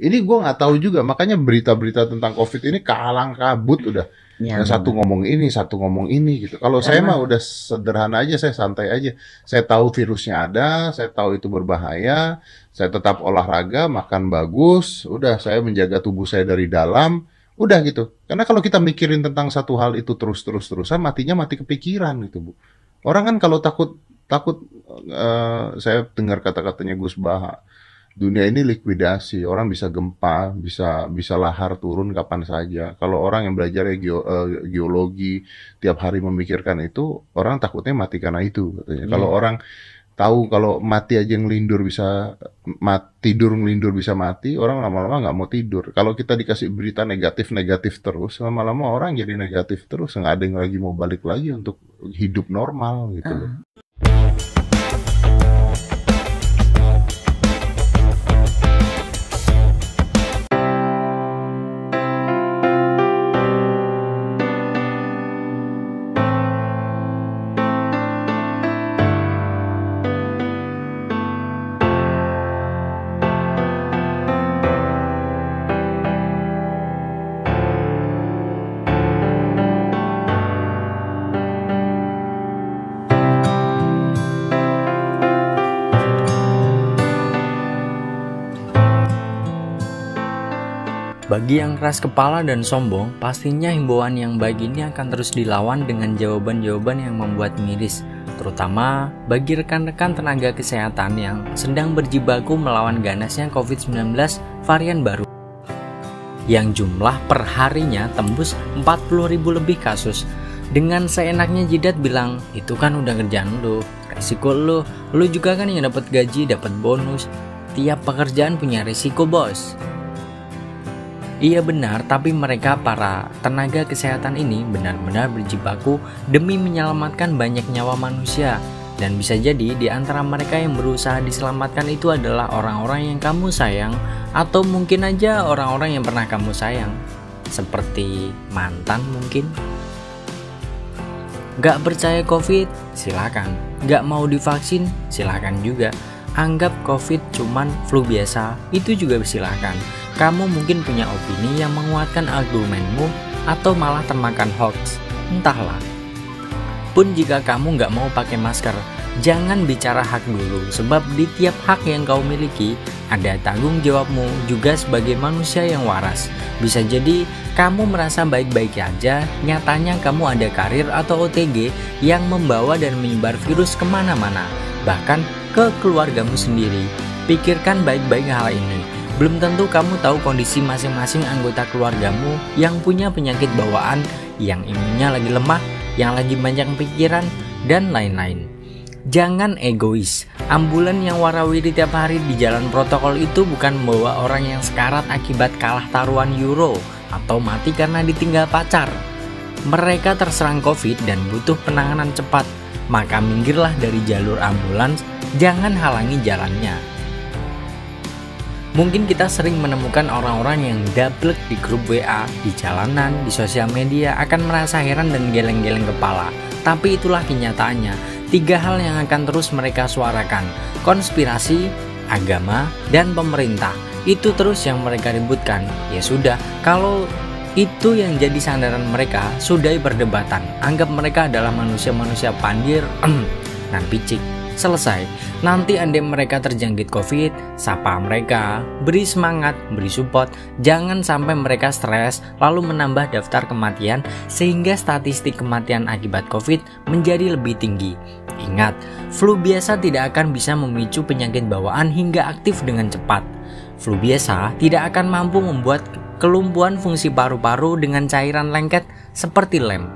Ini gue nggak tahu juga, makanya berita-berita tentang COVID ini kalang kabut udah. Ya, Yang satu ngomong ini, satu ngomong ini gitu. Kalau saya mah udah sederhana aja, saya santai aja. Saya tahu virusnya ada, saya tahu itu berbahaya, saya tetap olahraga, makan bagus, udah saya menjaga tubuh saya dari dalam, udah gitu. Karena kalau kita mikirin tentang satu hal itu terus-terusan, matinya mati kepikiran gitu, Bu. Orang kan kalau takut takut saya dengar kata-katanya Gus Baha. Dunia ini likuidasi, orang bisa gempa, bisa lahar turun kapan saja. Kalau orang yang belajar geologi tiap hari memikirkan itu, orang takutnya mati karena itu katanya. Kalau orang tahu kalau mati aja ngelindur bisa tidur ngelindur bisa mati, orang lama-lama nggak mau tidur. Kalau kita dikasih berita negatif terus, lama-lama orang jadi negatif terus, nggak ada yang lagi mau balik lagi untuk hidup normal gitu loh. Bagi yang keras kepala dan sombong, pastinya himbauan yang baik ini akan terus dilawan dengan jawaban-jawaban yang membuat miris, terutama bagi rekan-rekan tenaga kesehatan yang sedang berjibaku melawan ganasnya COVID-19 varian baru, yang jumlah perharinya tembus 40.000 lebih kasus. Dengan seenaknya jidat bilang, itu kan udah kerjaan lu, resiko lu juga kan yang dapat gaji, dapat bonus. Tiap pekerjaan punya resiko, bos. Iya benar, tapi mereka para tenaga kesehatan ini benar-benar berjibaku demi menyelamatkan banyak nyawa manusia. Dan bisa jadi di antara mereka yang berusaha diselamatkan itu adalah orang-orang yang kamu sayang, atau mungkin aja orang-orang yang pernah kamu sayang, seperti mantan mungkin. Gak percaya COVID? Silakan. Gak mau divaksin? Silakan juga. Anggap COVID cuman flu biasa, itu juga silakan. Kamu mungkin punya opini yang menguatkan argumenmu atau malah termakan hoax, entahlah. Pun jika kamu nggak mau pakai masker, jangan bicara hak dulu, sebab di tiap hak yang kau miliki ada tanggung jawabmu juga sebagai manusia yang waras. Bisa jadi kamu merasa baik-baik aja, nyatanya kamu ada karir atau OTG yang membawa dan menyebar virus kemana-mana, bahkan ke keluargamu sendiri. Pikirkan baik-baik hal ini. Belum tentu kamu tahu kondisi masing-masing anggota keluargamu yang punya penyakit bawaan, yang imunnya lagi lemah, yang lagi banyak pikiran, dan lain-lain. Jangan egois. Ambulan yang warawiri tiap hari di jalan protokol itu bukan membawa orang yang sekarat akibat kalah taruhan euro atau mati karena ditinggal pacar. Mereka terserang COVID dan butuh penanganan cepat, maka minggirlah dari jalur ambulans, jangan halangi jalannya. Mungkin kita sering menemukan orang-orang yang dablek di grup WA, di jalanan, di sosial media akan merasa heran dan geleng-geleng kepala. Tapi itulah kenyataannya. 3 hal yang akan terus mereka suarakan: konspirasi, agama, dan pemerintah. Itu terus yang mereka ributkan. Ya sudah, kalau itu yang jadi sandaran mereka, sudahi perdebatan. Anggap mereka adalah manusia-manusia pandir dan picik. Selesai. Nanti andai mereka terjangkit COVID, sapa mereka, beri semangat, beri support. Jangan sampai mereka stres lalu menambah daftar kematian sehingga statistik kematian akibat COVID menjadi lebih tinggi. Ingat, flu biasa tidak akan bisa memicu penyakit bawaan hingga aktif dengan cepat. Flu biasa tidak akan mampu membuat kelumpuhan fungsi paru-paru dengan cairan lengket seperti lem.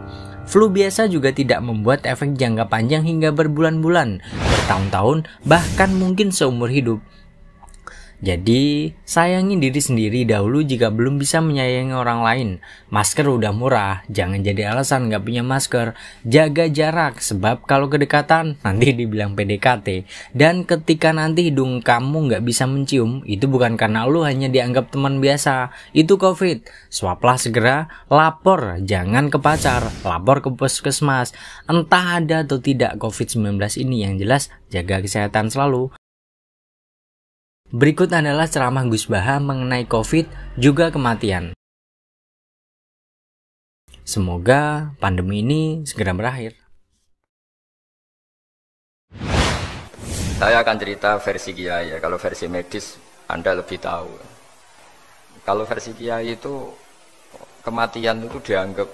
Flu biasa juga tidak membuat efek jangka panjang hingga berbulan-bulan, bertahun-tahun, bahkan mungkin seumur hidup. Jadi, sayangi diri sendiri dahulu jika belum bisa menyayangi orang lain. Masker udah murah, jangan jadi alasan gak punya masker. Jaga jarak, sebab kalau kedekatan nanti dibilang PDKT. Dan ketika nanti hidung kamu gak bisa mencium, itu bukan karena lu hanya dianggap teman biasa. Itu COVID. Swablah segera, lapor, jangan ke pacar, lapor ke puskesmas. Entah ada atau tidak COVID-19 ini, yang jelas jaga kesehatan selalu. Berikut adalah ceramah Gus Baha mengenai COVID juga kematian. Semoga pandemi ini segera berakhir. Saya akan cerita versi Kiai ya, kalau versi medis Anda lebih tahu. Kalau versi Kiai itu kematian itu dianggap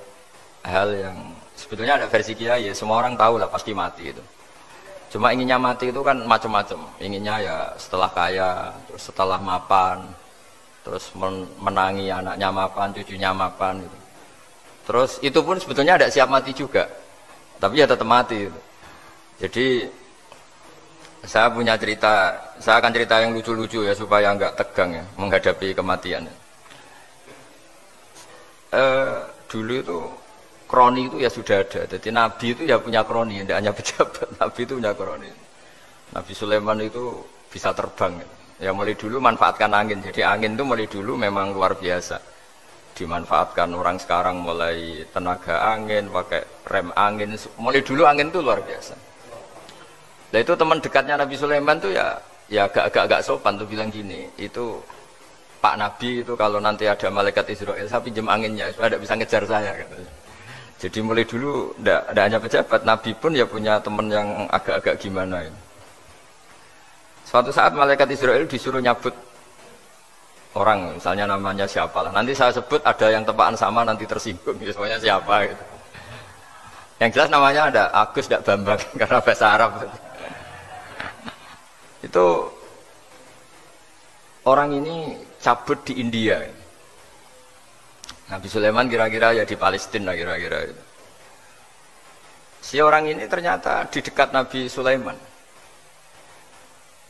hal yang sebetulnya ada versi Kiai ya, semua orang tahu lah pasti mati itu. Cuma inginnya mati itu kan macam-macam. Inginnya ya setelah kaya, terus setelah mapan, terus menangi anaknya mapan, cucunya mapan gitu. Terus itu pun sebetulnya ada siap mati juga, tapi ya tetap mati gitu. Jadi saya punya cerita, saya akan cerita yang lucu-lucu ya supaya nggak tegang ya menghadapi kematian. Dulu itu kroni itu ya sudah ada. Jadi Nabi itu ya punya kroni, tidak hanya pejabat. Nabi itu punya kroni. Nabi Sulaiman itu bisa terbang. Ya mulai dulu manfaatkan angin. Jadi angin itu mulai dulu memang luar biasa. Dimanfaatkan orang sekarang mulai tenaga angin, pakai rem angin. Mulai dulu angin itu luar biasa. Nah itu teman dekatnya Nabi Sulaiman tuh ya agak sopan tuh bilang gini. Itu Pak Nabi itu kalau nanti ada malaikat Israel, saya pinjam anginnya supaya tidak bisa ngejar saya. Katanya. Jadi mulai dulu tidak hanya pejabat, Nabi pun ya punya teman yang agak-agak gimana ini. Suatu saat malaikat Israel disuruh nyabut orang, misalnya namanya siapa lah. Nanti saya sebut ada yang tepaan sama nanti tersinggung, misalnya siapa gitu. Yang jelas namanya ada Agus tidak Bambang karena bahasa Arab. Itu orang ini cabut di India. Nabi Sulaiman kira-kira ya di Palestina kira-kira itu. Si orang ini ternyata di dekat Nabi Sulaiman.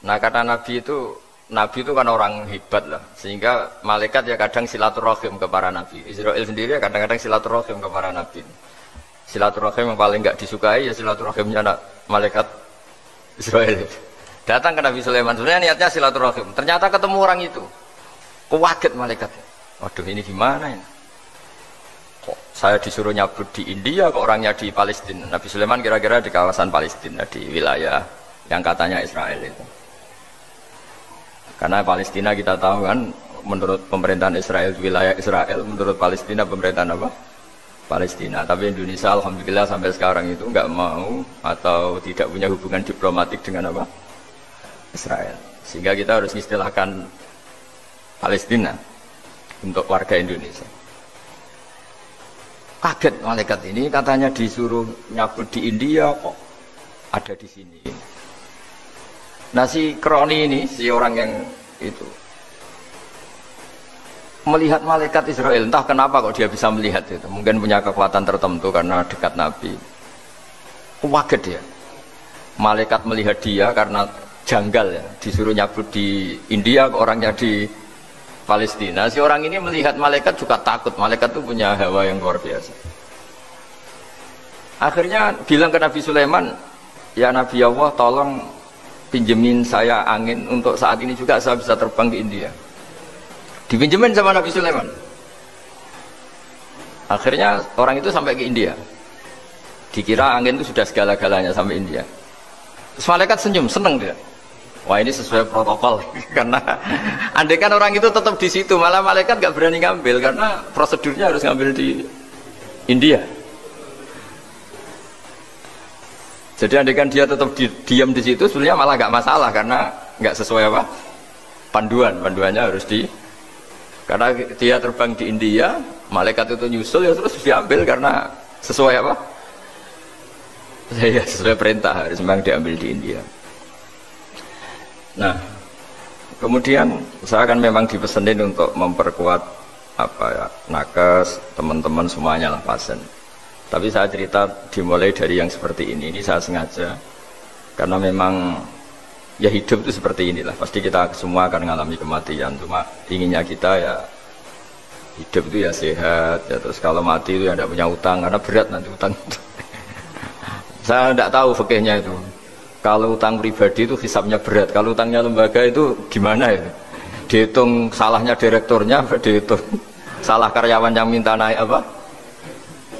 Nah karena Nabi itu kan orang hebat lah, sehingga malaikat ya kadang silaturahim ke para nabi. Israel sendiri ya kadang-kadang silaturahim ke para nabi. Silaturahim yang paling nggak disukai ya silaturahimnya malaikat Israel itu. Datang ke Nabi Sulaiman, sebenarnya niatnya silaturahim. Ternyata ketemu orang itu, kaget malaikatnya. Waduh ini gimana ini? Kok saya disuruh nyabut di India, kok orangnya di Palestina. Nabi Sulaiman kira-kira di kawasan Palestina, di wilayah yang katanya Israel itu. Karena Palestina kita tahu kan, menurut pemerintahan Israel, wilayah Israel, menurut Palestina pemerintahan apa? Palestina. Tapi Indonesia alhamdulillah sampai sekarang itu nggak mau atau tidak punya hubungan diplomatik dengan apa? Israel. Sehingga kita harus istilahkan Palestina untuk warga Indonesia. Kaget malaikat ini, katanya disuruh nyabut di India kok ada di sini. Nah si kroni ini, si orang yang itu melihat malaikat Israel, entah kenapa kok dia bisa melihat itu. Mungkin punya kekuatan tertentu karena dekat Nabi. Kaget dia. Malaikat melihat dia karena janggal ya, disuruh nyabut di India kok orangnya di Palestina. Si orang ini melihat malaikat juga takut. Malaikat itu punya hawa yang luar biasa. Akhirnya bilang ke Nabi Sulaiman, ya Nabi Allah tolong pinjemin saya angin untuk saat ini juga saya bisa terbang ke India. Dipinjemin sama Nabi Sulaiman. Akhirnya orang itu sampai ke India. Dikira angin itu sudah segala-galanya sampai India. Terus malaikat senyum, seneng dia. Wah ini sesuai protokol. Karena andai kan orang itu tetap di situ, malah malaikat gak berani ngambil karena prosedurnya harus ngambil di India. Jadi andai kan dia tetap diam di situ, sebenarnya malah gak masalah karena gak sesuai apa? Panduannya harus di. Karena dia terbang di India, malaikat itu nyusul ya terus diambil karena sesuai apa? Ya sesuai perintah harus memang diambil di India. Nah, kemudian saya akan memang dipesenin untuk memperkuat apa ya, nakes, teman-teman semuanya lah pasien. Tapi saya cerita dimulai dari yang seperti ini saya sengaja karena memang ya hidup itu seperti inilah. Pasti kita semua akan mengalami kematian. Cuma inginnya kita ya hidup itu ya sehat. Ya terus kalau mati itu ya tidak punya utang karena berat nanti utang. Saya tidak tahu fikihnya itu. Kalau utang pribadi itu hisabnya berat. Kalau utangnya lembaga itu gimana itu? Dihitung salahnya direkturnya, dihitung salah karyawan yang minta naik apa?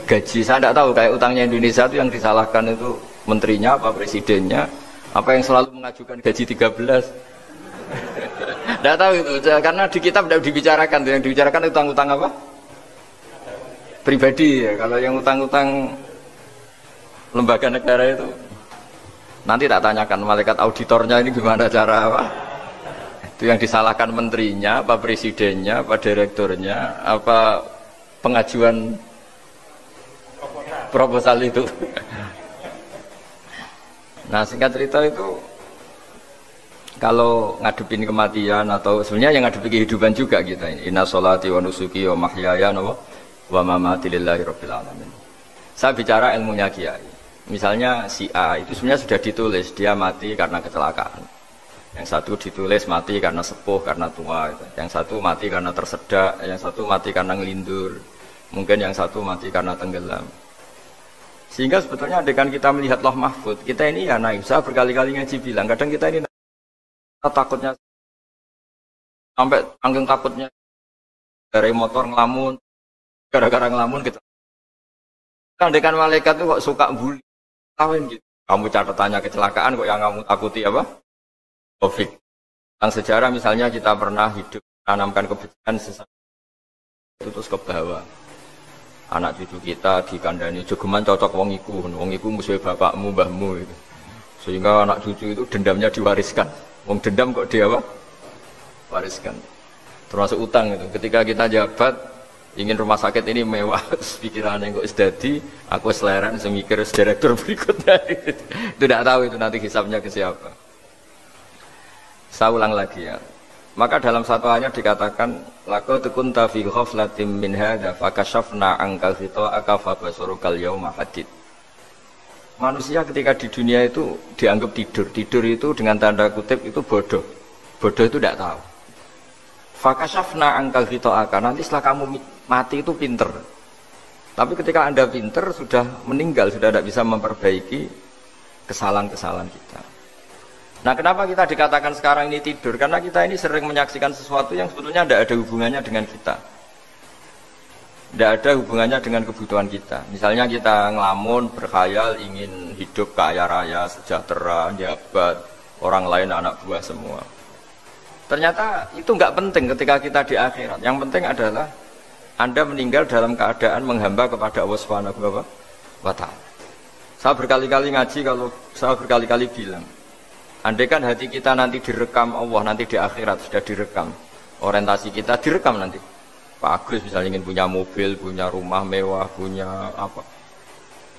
Gaji. Saya tidak tahu kayak utangnya Indonesia itu yang disalahkan itu menterinya apa presidennya, apa yang selalu mengajukan gaji 13. Tidak tahu itu, karena di kitab tidak dibicarakan. Yang dibicarakan utang-utang apa? Pribadi ya. Kalau yang utang-utang lembaga negara itu, nanti tak tanyakan malaikat auditornya ini gimana cara apa? Itu yang disalahkan menterinya, apa presidennya, apa direkturnya, apa pengajuan proposal itu. Nah singkat cerita itu, kalau ngadepin kematian atau sebenarnya yang ngadepin kehidupan juga kita ini. Inna sholati wa nusuki wa mahyaya wa mamati lillahi rabbil alamin. Saya bicara ilmunya kiai. Misalnya si A itu sebenarnya sudah ditulis dia mati karena kecelakaan. Yang satu ditulis mati karena sepuh, karena tua. Yang satu mati karena tersedak, yang satu mati karena ngelindur. Mungkin yang satu mati karena tenggelam. Sehingga sebetulnya dengan kita melihat Lauh Mahfud, kita ini ya naif. Saya berkali-kali ngaji bilang, kadang kita ini takutnya sampai angking takutnya dari motor ngelamun, gara-gara ngelamun kita. Kandekan malaikat itu kok suka bully, kawin gitu. Kamu catatannya kecelakaan kok yang kamu takuti apa? Covid. Tentang sejarah misalnya kita pernah hidup menanamkan kebencian sesuatu itu terus ke bawah. Anak cucu kita dikandani jogeman cocok wong iku musuh bapakmu, mbahmu itu. Sehingga anak cucu itu dendamnya diwariskan. Wong dendam kok dia apa? Wariskan. Termasuk utang itu. Ketika kita jabat ingin rumah sakit ini mewah, pikirannya kok sedadi, aku seleran semikir direktur berikutnya. Itu tidak tahu itu nanti hisabnya ke siapa. Saya ulang lagi ya. Maka dalam satu ayat dikatakan laqad kunta fi ghaflatin min hadza fakashafna ankal ghita'aka fabasurukal yauma hadid. Manusia ketika di dunia itu dianggap tidur. Tidur itu dengan tanda kutip itu bodoh. Bodoh itu tidak tahu. Fakashafna ankal ghita'aka, nanti setelah kamu mati itu pinter. Tapi ketika Anda pinter sudah meninggal, sudah tidak bisa memperbaiki kesalahan-kesalahan kita. Nah kenapa kita dikatakan sekarang ini tidur? Karena kita ini sering menyaksikan sesuatu yang sebetulnya tidak ada hubungannya dengan kita. Tidak ada hubungannya dengan kebutuhan kita. Misalnya kita ngelamun, berkhayal, ingin hidup kaya raya, sejahtera, jabat, orang lain anak buah semua. Ternyata itu nggak penting ketika kita di akhirat. Yang penting adalah Anda meninggal dalam keadaan menghamba kepada Allah Subhanahu wa Ta'ala. Saya berkali-kali ngaji, kalau saya berkali-kali bilang, andai kan hati kita nanti direkam Allah, nanti di akhirat sudah direkam, orientasi kita direkam nanti. Pak Agus misalnya ingin punya mobil, punya rumah mewah, punya apa,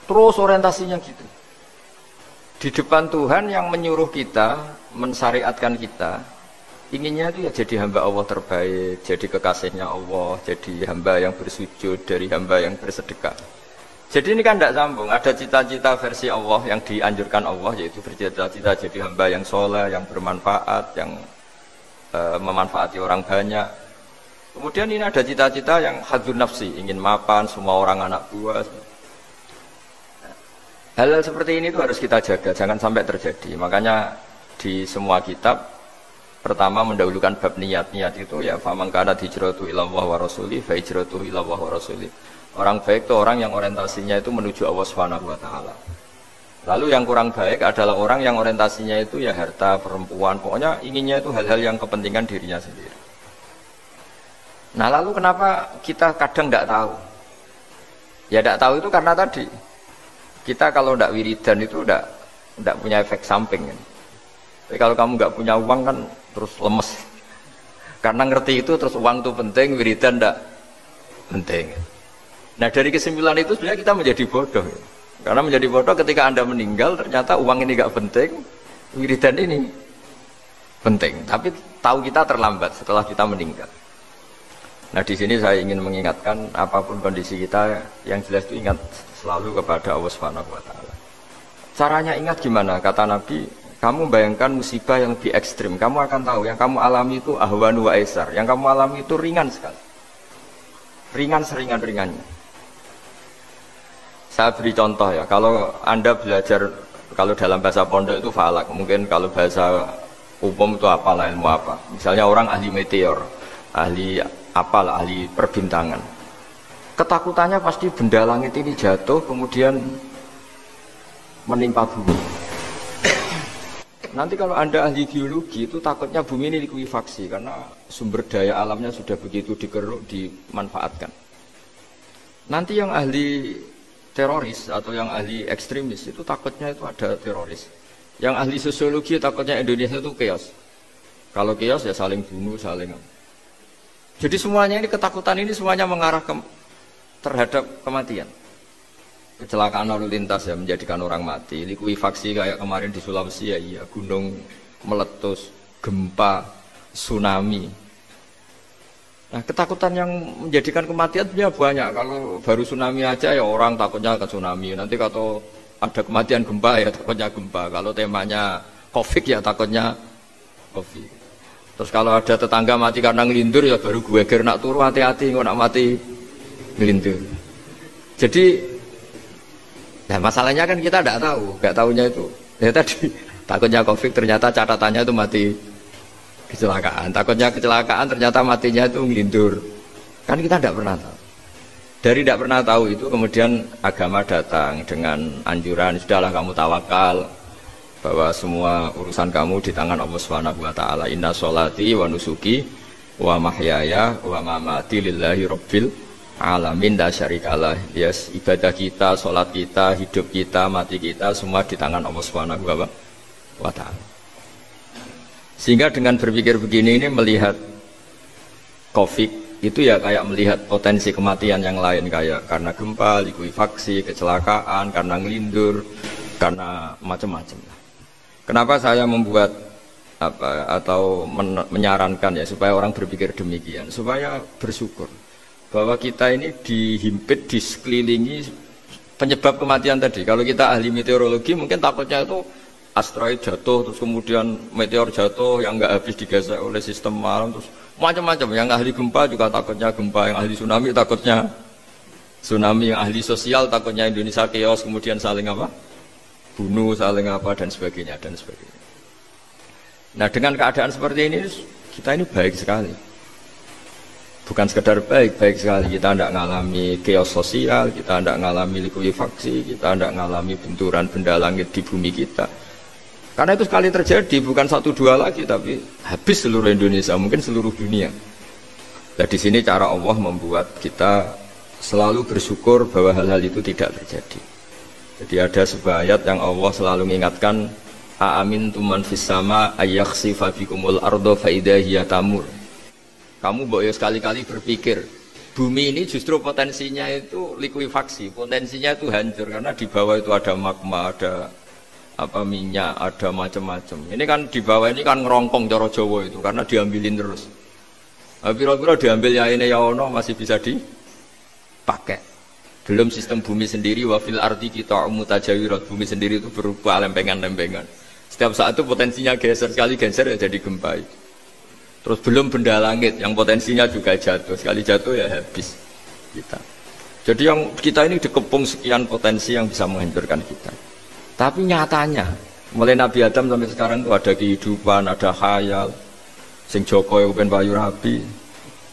terus orientasinya gitu. Di depan Tuhan yang menyuruh kita, mensyariatkan kita, inginnya itu ya jadi hamba Allah terbaik, jadi kekasihnya Allah, jadi hamba yang bersujud, dari hamba yang bersedekah. Jadi ini kan tidak sambung, ada cita-cita versi Allah yang dianjurkan Allah, yaitu bercita-cita jadi hamba yang soleh, yang bermanfaat, yang memanfaati orang banyak. Kemudian ini ada cita-cita yang hadzun nafsi, ingin mapan, semua orang anak buah. Hal-hal seperti ini itu harus kita jaga, jangan sampai terjadi. Makanya di semua kitab, pertama mendahulukan bab niat-niat itu ya faman kana hijratu ilallah wa rasuli fa hijratu ilallah wa rasuli. Orang baik itu orang yang orientasinya itu menuju Allah Subhanahu wa Ta'ala. Lalu yang kurang baik adalah orang yang orientasinya itu ya harta, perempuan, pokoknya inginnya itu hal-hal yang kepentingan dirinya sendiri. Nah lalu kenapa kita kadang tidak tahu? Ya tidak tahu itu karena tadi kita kalau tidak wiridan itu tidak punya efek samping. Tapi kalau kamu nggak punya uang kan terus lemes. Karena ngerti itu terus uang itu penting, wiridan tidak penting. Nah dari kesimpulan itu sebenarnya kita menjadi bodoh. Karena menjadi bodoh ketika Anda meninggal ternyata uang ini nggak penting, wiridan ini penting. Tapi tahu kita terlambat setelah kita meninggal. Nah di sini saya ingin mengingatkan apapun kondisi kita yang jelas itu ingat selalu kepada Allah Subhanahu wa Ta'ala. Caranya ingat gimana? Kata Nabi, kamu bayangkan musibah yang lebih ekstrim, kamu akan tahu yang kamu alami itu ahwanu wa aisar, yang kamu alami itu ringan sekali. Ringan seringan-ringannya. Saya beri contoh ya, kalau Anda belajar, kalau dalam bahasa pondok itu falak, mungkin kalau bahasa umum itu apalah, ilmu apa. Misalnya orang ahli meteor, ahli apalah, ahli perbintangan. Ketakutannya pasti benda langit ini jatuh kemudian menimpa bumi. Nanti kalau Anda ahli geologi itu takutnya bumi ini likuifaksi karena sumber daya alamnya sudah begitu dikeruk, dimanfaatkan. Nanti yang ahli teroris atau yang ahli ekstremis itu takutnya itu ada teroris. Yang ahli sosiologi takutnya Indonesia itu chaos. Kalau chaos ya saling bunuh, saling. Jadi semuanya ini ketakutan ini semuanya mengarah terhadap kematian. Kecelakaan lalu lintas ya menjadikan orang mati, likuifaksi kayak kemarin di Sulawesi ya iya, gunung meletus, gempa, tsunami. Nah ketakutan yang menjadikan kematian punya banyak. Kalau baru tsunami aja ya orang takutnya ke tsunami. Nanti kalau ada kematian gempa ya takutnya gempa. Kalau temanya COVID ya takutnya COVID. Terus kalau ada tetangga mati karena ngelindur ya baru gue nak turu hati-hati nggak nak mati ngelindur. Jadi nah masalahnya kan kita tidak tahu, nggak tahunya itu. Ya tadi takutnya COVID ternyata catatannya itu mati kecelakaan. Takutnya kecelakaan ternyata matinya itu ngelindur. Kan kita tidak pernah tahu. Dari tidak pernah tahu itu kemudian agama datang dengan anjuran sudahlah kamu tawakal bahwa semua urusan kamu di tangan Allah Subhanahu wa taala. Inna sholati wa nusuki wa mahyaya wa mamati lillahi rabbil alamin la syarikalah. Yes, ibadah kita, sholat kita, hidup kita, mati kita semua di tangan Allah Subhanahu wa taala. Sehingga dengan berpikir begini ini melihat COVID itu ya kayak melihat potensi kematian yang lain kayak karena gempa, likuifaksi, kecelakaan, karena ngelindur, karena macam-macam. Kenapa saya membuat atau menyarankan ya supaya orang berpikir demikian, supaya bersyukur bahwa kita ini dihimpit, disekelilingi penyebab kematian tadi. Kalau kita ahli meteorologi mungkin takutnya itu asteroid jatuh, terus kemudian meteor jatuh yang nggak habis digesek oleh sistem alam, terus macam-macam. Yang ahli gempa juga takutnya gempa, yang ahli tsunami takutnya tsunami, yang ahli sosial takutnya Indonesia chaos, kemudian saling apa? Bunuh, saling apa dan sebagainya dan sebagainya. Nah dengan keadaan seperti ini kita ini baik sekali. Bukan sekedar baik, baik sekali. Kita tidak mengalami chaos sosial, kita tidak mengalami likuifaksi, kita tidak mengalami benturan benda langit di bumi kita. Karena itu sekali terjadi, bukan 1-2 lagi, tapi habis seluruh Indonesia, mungkin seluruh dunia. Nah di sini cara Allah membuat kita selalu bersyukur bahwa hal-hal itu tidak terjadi. Jadi ada sebuah ayat yang Allah selalu mengingatkan, Aamintum man fis sama ayakhsifa bikumul ardo fa idza hiya tamur. Kamu boleh sekali-kali berpikir bumi ini justru potensinya itu likuifaksi, potensinya itu hancur karena di bawah itu ada magma, ada apa minyak, ada macam-macam. Ini kan di bawah ini kan ngerongkong cara Jawa itu karena diambilin terus. Pira-pira diambil ya ini ya ono masih bisa dipakai. Belum sistem bumi sendiri wafil arti kita mutajawirat, bumi sendiri itu berupa lempengan-lempengan. Setiap saat itu potensinya geser, sekali geser ya jadi gempa. Terus belum benda langit yang potensinya juga jatuh, sekali jatuh ya habis kita. Jadi yang kita ini dikepung sekian potensi yang bisa menghancurkan kita. Tapi nyatanya mulai Nabi Adam sampai sekarang itu ada kehidupan, ada khayal. Sing Joko yang kepengen payu rabi,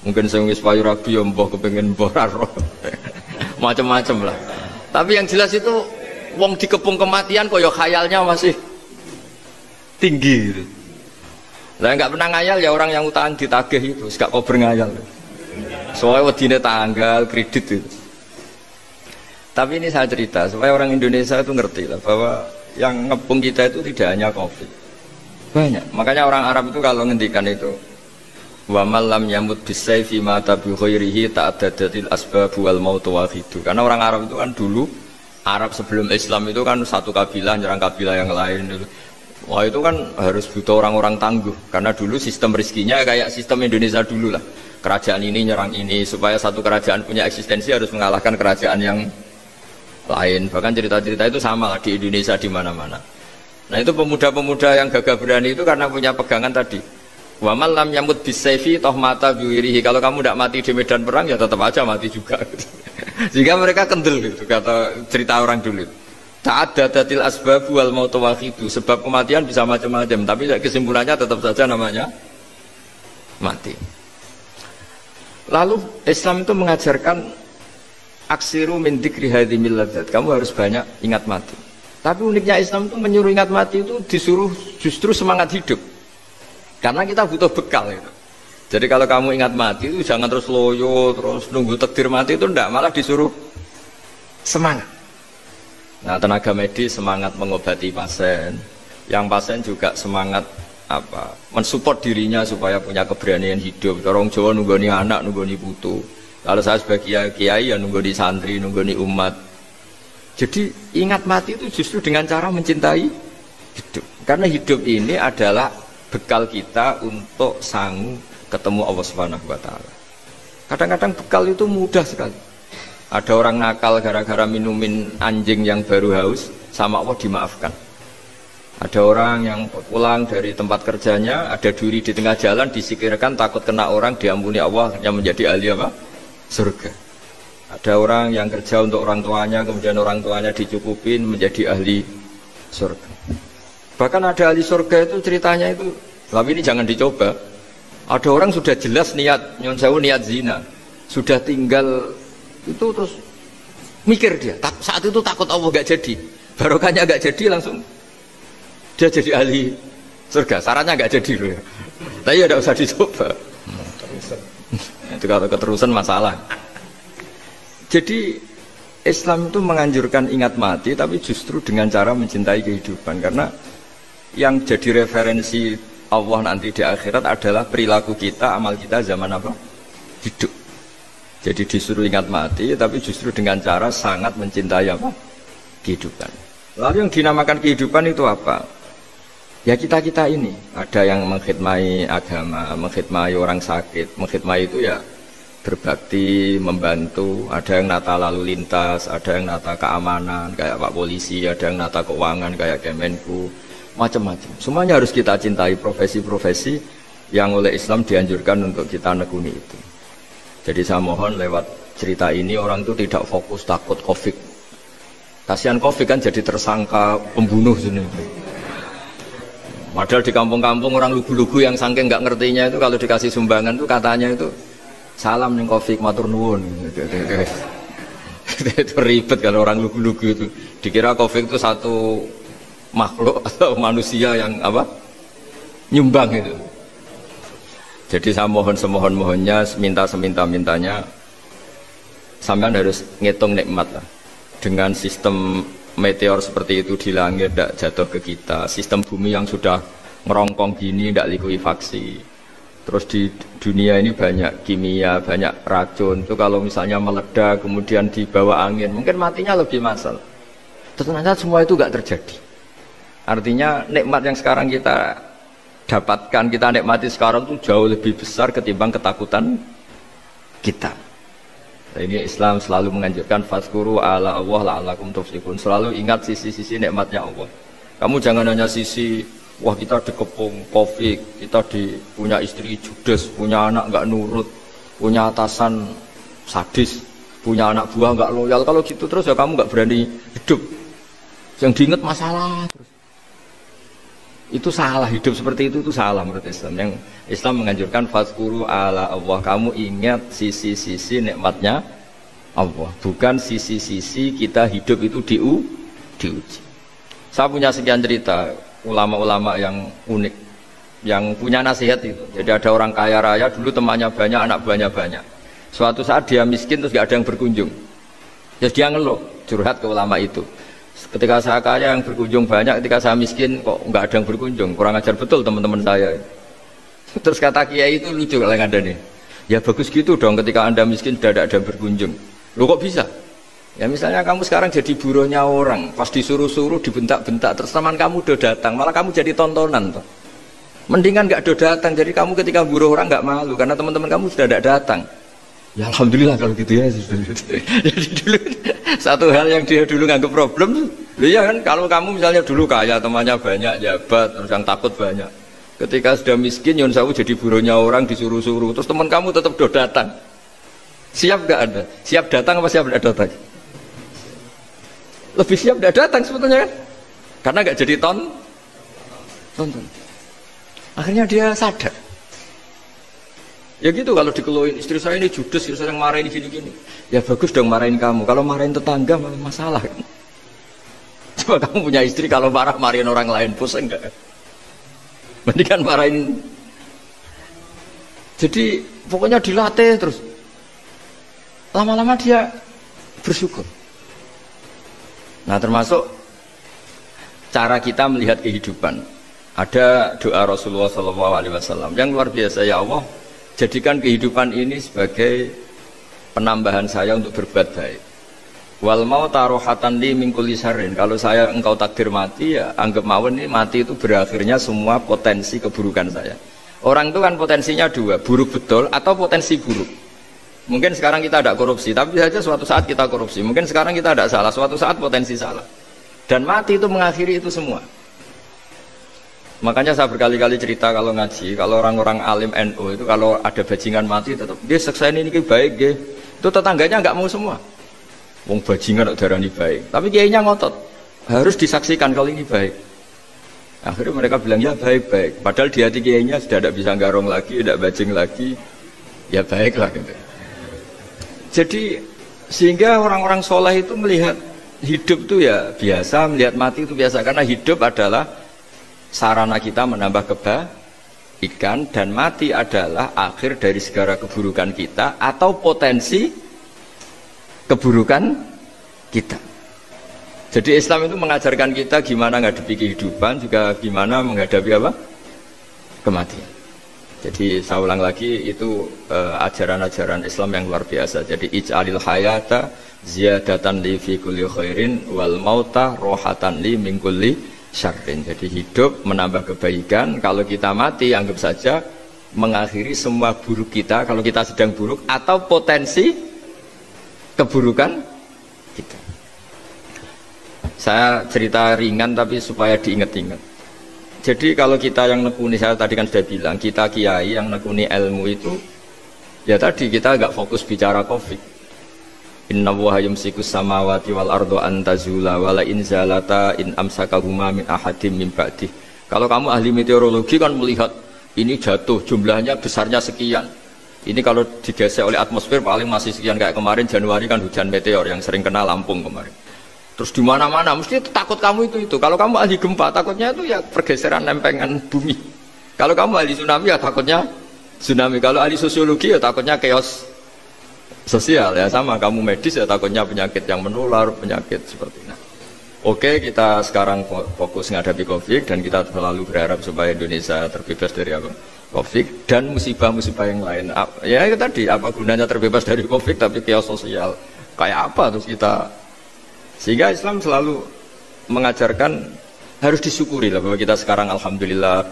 mungkin sing wis payu rabi ya mbah kepengen mbah roh. Macam-macam lah. Tapi yang jelas itu wong dikepung kematian kok ya khayalnya masih tinggi gitu. Lah enggak pernah ngayal ya orang yang utang ditagih itu, gak kau berngayal. Soalnya wedine tanggal kredit itu. Tapi ini saya cerita supaya orang Indonesia itu ngerti lah bahwa yang ngepung kita itu tidak hanya COVID. Banyak. Makanya orang Arab itu kalau ngendikan itu wa malam yamut bisayfi mata bi khairihi ta'addadatil asbab wal maut wahidu. Karena orang Arab itu kan dulu Arab sebelum Islam itu kan satu kabilah nyerang kabilah yang lain itu. Wah itu kan harus butuh orang-orang tangguh karena dulu sistem rezekinya kayak sistem Indonesia dulu lah. Kerajaan ini nyerang ini supaya satu kerajaan punya eksistensi harus mengalahkan kerajaan yang lain. Bahkan cerita-cerita itu sama lah di Indonesia di mana-mana. Nah itu pemuda-pemuda yang gagah berani itu karena punya pegangan tadi. Wa man lam yamut bisayfi toh mata biwirihi. Kalau kamu tidak mati di medan perang ya tetap aja mati juga. Sehingga mereka kendel gitu kata cerita orang dulu. Ta'addadatil asbab wal maut wahidu. Sebab kematian bisa macam-macam, tapi kesimpulannya tetap saja namanya mati. Lalu Islam itu mengajarkan aksiru min dzikri hadhimil ladzat. Kamu harus banyak ingat mati. Tapi uniknya Islam itu menyuruh ingat mati itu disuruh justru semangat hidup. Karena kita butuh bekal itu. Jadi kalau kamu ingat mati itu jangan terus loyo, terus nunggu takdir mati itu enggak, malah disuruh semangat. Nah, tenaga medis semangat mengobati pasien. Yang pasien juga semangat mensupport dirinya supaya punya keberanian hidup. Orang Jawa nunggoni anak, nunggoni putu. Kalau saya sebagai kiai ya nunggoni santri, nunggoni umat. Jadi ingat mati itu justru dengan cara mencintai hidup. Karena hidup ini adalah bekal kita untuk sanggup ketemu Allah Subhanahu wa taala. Kadang-kadang bekal itu mudah sekali. Ada orang nakal gara-gara minumin anjing yang baru haus, sama Allah dimaafkan. Ada orang yang pulang dari tempat kerjanya, ada duri di tengah jalan, disikirkan takut kena orang, diampuni Allah, yang menjadi ahli apa? Surga. Ada orang yang kerja untuk orang tuanya, kemudian orang tuanya dicukupin menjadi ahli surga. Bahkan ada ahli surga itu ceritanya itu, tapi ini jangan dicoba. Ada orang sudah jelas niat, nyon sewu niat zina, sudah tinggal itu terus mikir dia. Saat itu takut Allah gak jadi, barokahnya gak jadi langsung dia jadi ahli surga. Sarannya gak jadi loh ya. Tapi ya tidak usah dicoba. Itu kalau keterusan masalah. Jadi Islam itu menganjurkan ingat mati, tapi justru dengan cara mencintai kehidupan. Karena yang jadi referensi Allah nanti di akhirat adalah perilaku kita, amal kita zaman apa? Hidup. Jadi disuruh ingat mati, tapi justru dengan cara sangat mencintai apa? Kehidupan. Lalu yang dinamakan kehidupan itu apa? Ya kita-kita ini. Ada yang mengkhidmati agama, mengkhidmati orang sakit, mengkhidmati itu ya berbakti, membantu. Ada yang nata lalu lintas, ada yang nata keamanan kayak Pak Polisi, ada yang nata keuangan kayak Kemenku, macam-macam. Semuanya harus kita cintai, profesi-profesi yang oleh Islam dianjurkan untuk kita nekuni itu. Jadi saya mohon lewat cerita ini orang itu tidak fokus takut Covid. Kasihan Covid kan jadi tersangka pembunuh sini. Padahal di kampung-kampung orang lugu-lugu yang saking nggak ngertinya itu kalau dikasih sumbangan itu katanya itu salam ning Covid matur nuwun. Itu ribet kalau orang lugu-lugu itu. Dikira Covid itu satu makhluk atau manusia yang apa? Nyumbang itu. Jadi saya mohon semohon-mohonnya, minta seminta-mintanya sampean harus ngitung nikmat lah. Dengan sistem meteor seperti itu di langit tidak jatuh ke kita, sistem bumi yang sudah ngerongkong gini tidak likuifaksi. Terus di dunia ini banyak kimia, banyak racun. Itu kalau misalnya meledak kemudian dibawa angin, mungkin matinya lebih masalah. Ternyata semua itu nggak terjadi. Artinya nikmat yang sekarang kita dapatkan, kita nikmati sekarang itu jauh lebih besar ketimbang ketakutan kita. Nah, ini Islam selalu menganjurkan fazkuru ala Allah la'allakum tuflihun. Selalu ingat sisi-sisi nikmatnya Allah. Kamu jangan hanya sisi wah kita dikepung Covid, kita punya istri judes, punya anak nggak nurut, punya atasan sadis, punya anak buah nggak loyal. Kalau gitu terus ya kamu nggak berani hidup. Yang diingat masalah terus. Itu salah, hidup seperti itu salah menurut Islam. Yang Islam menganjurkan fazkuru ala Allah, kamu ingat sisi-sisi nikmatnya Allah, bukan sisi-sisi kita hidup itu diuji. Saya punya sekian cerita ulama-ulama yang unik, yang punya nasihat itu. Jadi ada orang kaya raya dulu temannya banyak, anak buahnya banyak. Suatu saat dia miskin terus gak ada yang berkunjung. Terus dia ngeluh, curhat ke ulama itu. Ketika saya kaya yang berkunjung banyak, ketika saya miskin kok nggak ada yang berkunjung, kurang ajar betul teman-teman saya. Terus kata kiai itu lucu kalau yang ada nih, ya bagus gitu dong ketika anda miskin sudah ada yang berkunjung. Loh kok bisa? Ya misalnya kamu sekarang jadi buruhnya orang, pas disuruh-suruh dibentak-bentak, terus teman kamu udah datang, malah kamu jadi tontonan toh. Mendingan nggak udah datang, jadi kamu ketika buruh orang nggak malu karena teman-teman kamu sudah tidak datang. Ya alhamdulillah kalau gitu ya. Jadi dulu satu hal yang dia dulu nganggap problem, ya kan kalau kamu misalnya dulu kaya temannya banyak jabat, terus yang takut banyak. Ketika sudah miskin, Yon Sawu jadi buruhnya orang disuruh-suruh, terus teman kamu tetap udah datang. Siap nggak Anda? Siap datang apa siap tidak datang? Lebih siap tidak datang sebetulnya kan? Karena nggak jadi tonton. Akhirnya dia sadar. Ya gitu kalau dikeluhin istri saya ini judes, istri saya yang marahin gini-gini. Ya bagus dong marahin kamu. Kalau marahin tetangga malah masalah. Coba kamu punya istri kalau marah marahin orang lain, pusing enggak? Mendingan marahin. Jadi pokoknya dilatih terus. Lama-lama dia bersyukur. Nah, termasuk cara kita melihat kehidupan. Ada doa Rasulullah SAW yang luar biasa. Ya Allah, jadikan kehidupan ini sebagai penambahan saya untuk berbuat baik. Wal mauta rohatan li min kulli syarrin. Kalau saya engkau takdir mati, ya anggap mawon ini mati itu berakhirnya semua potensi keburukan saya. Orang itu kan potensinya dua, buruk betul atau potensi buruk. Mungkin sekarang kita ada korupsi, tapi saja suatu saat kita korupsi. Mungkin sekarang kita ada salah, suatu saat potensi salah. Dan mati itu mengakhiri itu semua. Makanya saya berkali-kali cerita kalau ngaji, kalau orang-orang alim NU itu kalau ada bajingan mati tetap dia seksa ini baik, dia. Itu tetangganya nggak mau semua. Wong bajingan darah ini baik, tapi kiainya ngotot harus disaksikan kalau ini baik. Akhirnya mereka bilang ya baik-baik. Padahal di hati kiainya sudah tidak bisa garong lagi, tidak bajing lagi, ya baiklah gitu. Jadi sehingga orang-orang soleh itu melihat hidup itu ya biasa, melihat mati itu biasa, karena hidup adalah sarana kita menambah kebaikan dan mati adalah akhir dari segala keburukan kita atau potensi keburukan kita. Jadi Islam itu mengajarkan kita gimana menghadapi kehidupan, juga gimana menghadapi apa? Kematian. Jadi saya ulang lagi, itu ajaran-ajaran Islam yang luar biasa. Jadi ij'alil hayata ziyadatan li fi kulli khairin wal mauta rohatan li min kulli syarrin. Jadi hidup menambah kebaikan, kalau kita mati anggap saja mengakhiri semua buruk kita kalau kita sedang buruk atau potensi keburukan kita. Saya cerita ringan tapi supaya diingat-ingat. Jadi kalau kita yang nekuni, saya tadi kan sudah bilang, kita kiai yang nekuni ilmu itu, ya tadi kita agak fokus bicara COVID. Inna Allaha yumsikus samawati wal ardo antazula wala in zalata in amsakahuma min ahadim min ba'dih. Kalau kamu ahli meteorologi kan melihat ini jatuh jumlahnya besarnya sekian. Ini kalau digesek oleh atmosfer paling masih sekian, kayak kemarin Januari kan hujan meteor yang sering kena Lampung kemarin. Terus di mana-mana mesti takut kamu itu. Kalau kamu ahli gempa takutnya itu ya pergeseran lempengan bumi. Kalau kamu ahli tsunami ya takutnya tsunami. Kalau ahli sosiologi ya takutnya chaos sosial, ya sama. Kamu medis ya takutnya penyakit yang menular, penyakit seperti itu. Oke, kita sekarang fokus menghadapi COVID dan kita selalu berharap supaya Indonesia terbebas dari apa? COVID dan musibah-musibah yang lain. Ya itu tadi, apa gunanya terbebas dari COVID tapi chaos sosial? Kayak apa terus kita? Sehingga Islam selalu mengajarkan harus disyukuri lah bahwa kita sekarang alhamdulillah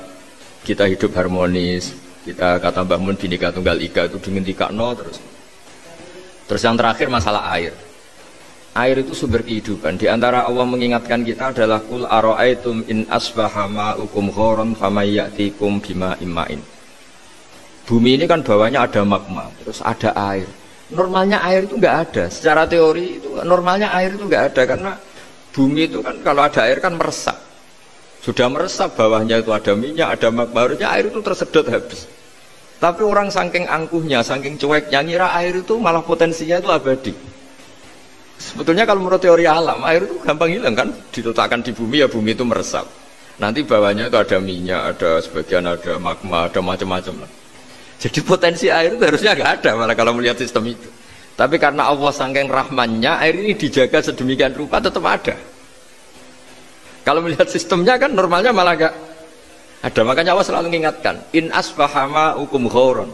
kita hidup harmonis. Kita kata Mbah Mun Bhinneka Tunggal Ika itu dingentikakno terus. Terus yang terakhir masalah air. Air itu sumber kehidupan. Di antara Allah mengingatkan kita adalah qul ara'aitum in asbaha ma'ukum ghoran famayyatikum bima'in ma'in. Bumi ini kan bawahnya ada magma, terus ada air. Normalnya air itu nggak ada. Secara teori itu normalnya air itu nggak ada karena bumi itu kan kalau ada air kan meresap. Sudah meresap bawahnya itu ada minyak, ada magma, harusnya air itu tersedot habis. Tapi orang saking angkuhnya, saking cueknya ngira air itu malah potensinya itu abadi. Sebetulnya kalau menurut teori alam air itu gampang hilang kan, diletakkan di bumi ya bumi itu meresap. Nanti bawahnya itu ada minyak, ada sebagian ada magma, ada macam-macam lah. Jadi potensi air itu harusnya nggak ada malah kalau melihat sistem itu. Tapi karena Allah saking rahmannya, air ini dijaga sedemikian rupa tetap ada. Kalau melihat sistemnya kan normalnya malah nggak ada. Makanya Allah selalu mengingatkan, in asbahama ukum ghoron.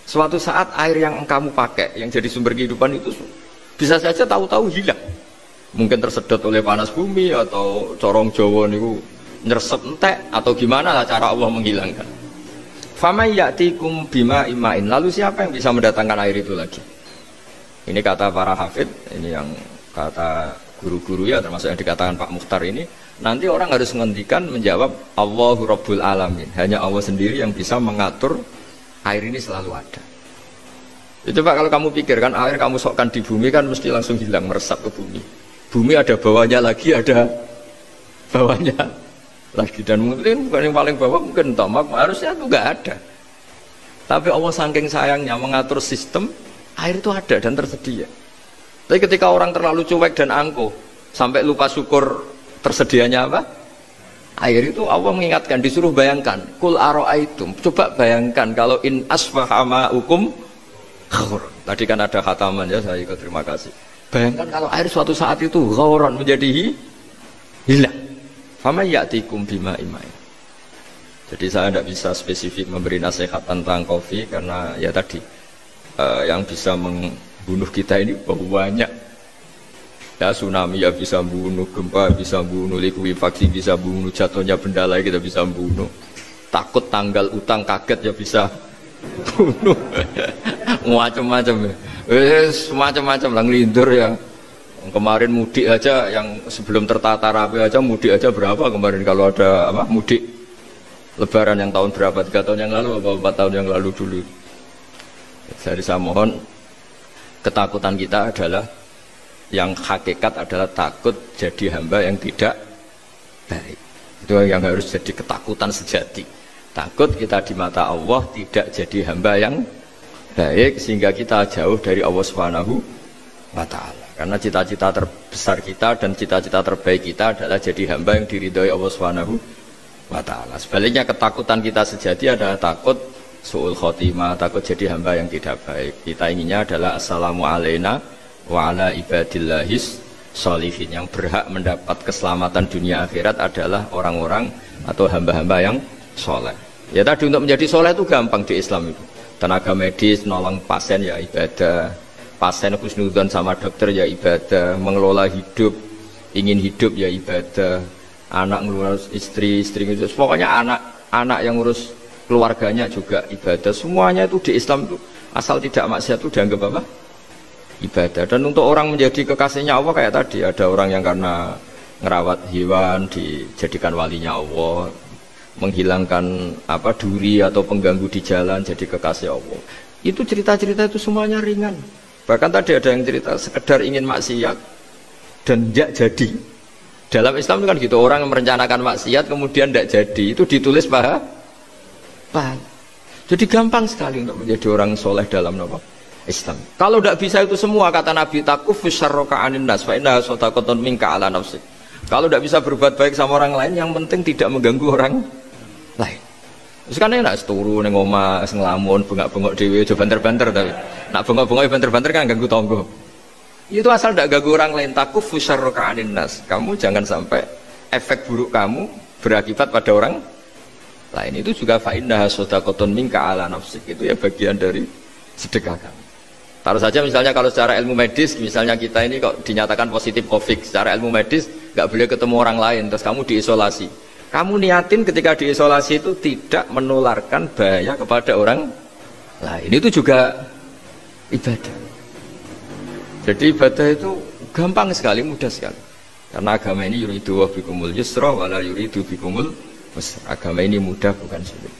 Suatu saat air yang kamu pakai, yang jadi sumber kehidupan itu bisa saja tahu-tahu hilang. Mungkin tersedot oleh panas bumi atau corong Jawa niku nyeresep entek atau gimana lah cara Allah menghilangkan. Famay ya'tikum bima imain. Lalu siapa yang bisa mendatangkan air itu lagi? Ini kata para hafid, ini yang kata guru-guru ya, termasuk yang dikatakan Pak Mukhtar ini. Nanti orang harus menghentikan menjawab Allahu Rabbul Alamin. Hanya Allah sendiri yang bisa mengatur air ini selalu ada. Itu Pak, kalau kamu pikirkan air kamu sokkan di bumi kan mesti langsung hilang, meresap ke bumi. Bumi ada bawahnya lagi, ada bawahnya lagi, dan mungkin bukan yang paling bawah mungkin tomak, harusnya itu nggak ada. Tapi Allah saking sayangnya mengatur sistem air itu ada dan tersedia. Tapi ketika orang terlalu cuek dan angkuh sampai lupa syukur tersedianya apa? Air itu Allah mengingatkan, disuruh bayangkan. Kul aro'aitum. Coba bayangkan kalau in asbaha ma'ukum ghauran. Tadi kan ada khataman ya, saya ikut terima kasih. Bayangkan kalau air suatu saat itu ghauran menjadi hilang. Fama ya'tikum bima'in ma'in. Jadi saya tidak bisa spesifik memberi nasihat tentang kopi karena ya tadi yang bisa membunuh kita ini banyak. Ya tsunami ya bisa bunuh, gempa bisa bunuh, likuifaksi bisa bunuh, jatuhnya benda lain kita bisa bunuh. Takut tanggal utang kaget ya bisa bunuh. Macam-macam ya. Semacam-macam lah ngelindur ya. Kemarin mudik aja yang sebelum tertata rapi aja mudik aja berapa kemarin kalau ada apa mudik Lebaran yang tahun berapa 3 tahun yang lalu atau 4 tahun yang lalu dulu. Jadi saya mohon ketakutan kita adalah yang hakikat adalah takut jadi hamba yang tidak baik. Itu yang harus jadi ketakutan sejati. Takut kita di mata Allah tidak jadi hamba yang baik sehingga kita jauh dari Allah Subhanahu wa ta'ala. Karena cita-cita terbesar kita dan cita-cita terbaik kita adalah jadi hamba yang diridhoi Allah Subhanahu wa ta'ala. Sebaliknya ketakutan kita sejati adalah takut su'ul khotimah, takut jadi hamba yang tidak baik. Kita inginnya adalah assalamu alaina wa ala ibadillahis sholihin. Yang berhak mendapat keselamatan dunia akhirat adalah orang-orang atau hamba-hamba yang soleh. Ya tadi untuk menjadi soleh itu gampang di Islam itu. Tenaga medis nolong pasien ya ibadah, pasien husnudzon sama dokter ya ibadah, mengelola hidup, ingin hidup ya ibadah, anak ngurus istri ngurus, pokoknya anak yang ngurus keluarganya juga ibadah. Semuanya itu di Islam itu asal tidak maksiat itu dianggap apa? Ibadah. Dan untuk orang menjadi kekasihnya Allah kayak tadi, ada orang yang karena ngerawat hewan dijadikan walinya Allah, menghilangkan apa duri atau pengganggu di jalan jadi kekasih Allah. Itu cerita-cerita itu semuanya ringan. Bahkan tadi ada yang cerita sekedar ingin maksiat dan tidak jadi. Dalam Islam itu kan gitu, orang yang merencanakan maksiat kemudian tidak jadi, itu ditulis pahala. Jadi gampang sekali untuk menjadi orang soleh dalam Islam. Kalau tidak bisa itu semua, kata Nabi, takufus syarroka anin nas fa innaha sadaqatun minka ala nafsik. Kalau tidak bisa berbuat baik sama orang lain, yang penting tidak mengganggu orang lain. Terus kan enak turu ning omah ngelamun bengak-bengok dhewe aja banter-banter tapi nak bengok-bengok banter-banter kan ganggu tangga. Itu asal tidak ganggu orang lain. Takufus syarroka anin nas. Kamu jangan sampai efek buruk kamu berakibat pada orang lain. Itu juga fa innaha sadaqatun minka ala nafsik. Itu ya bagian dari sedekah kamu. Taruh saja misalnya kalau secara ilmu medis, misalnya kita ini kok dinyatakan positif COVID, secara ilmu medis nggak boleh ketemu orang lain, terus kamu diisolasi. Kamu niatin ketika diisolasi itu tidak menularkan bahaya kepada orang lain. Itu juga ibadah. Jadi ibadah itu gampang sekali, mudah sekali. Karena agama ini yuridu wa bikumul yusra wa la yuridu bikumul usra. Agama ini mudah bukan sulit.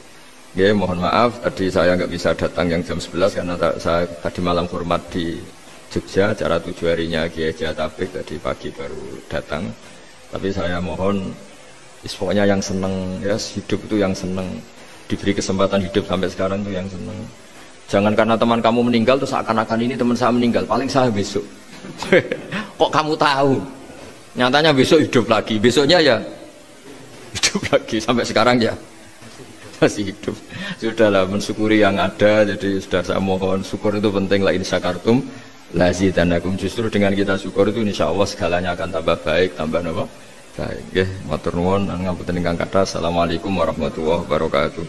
Ya, mohon maaf tadi saya nggak bisa datang yang jam 11 karena saya tadi malam hormat di Jogja, acara 7 harinya Kiai Haji Tabik, tadi pagi baru datang. Tapi saya mohon pokoknya yang seneng ya, hidup itu yang seneng, diberi kesempatan hidup sampai sekarang itu yang seneng. Jangan karena teman kamu meninggal terus seakan-akan ini teman saya meninggal, paling saya besok. Kok kamu tahu? Nyatanya besok hidup lagi, besoknya ya hidup lagi, sampai sekarang ya masih hidup. Sudahlah, mensyukuri yang ada. Jadi sudah saya mohon, syukur itu penting. La in syakartum lazidanakum. Justru dengan kita syukur itu insya Allah segalanya akan tambah baik, tambah apa? Baik. Matur nuwun, ngapunten ingkang kathah. Assalamualaikum warahmatullahi wabarakatuh.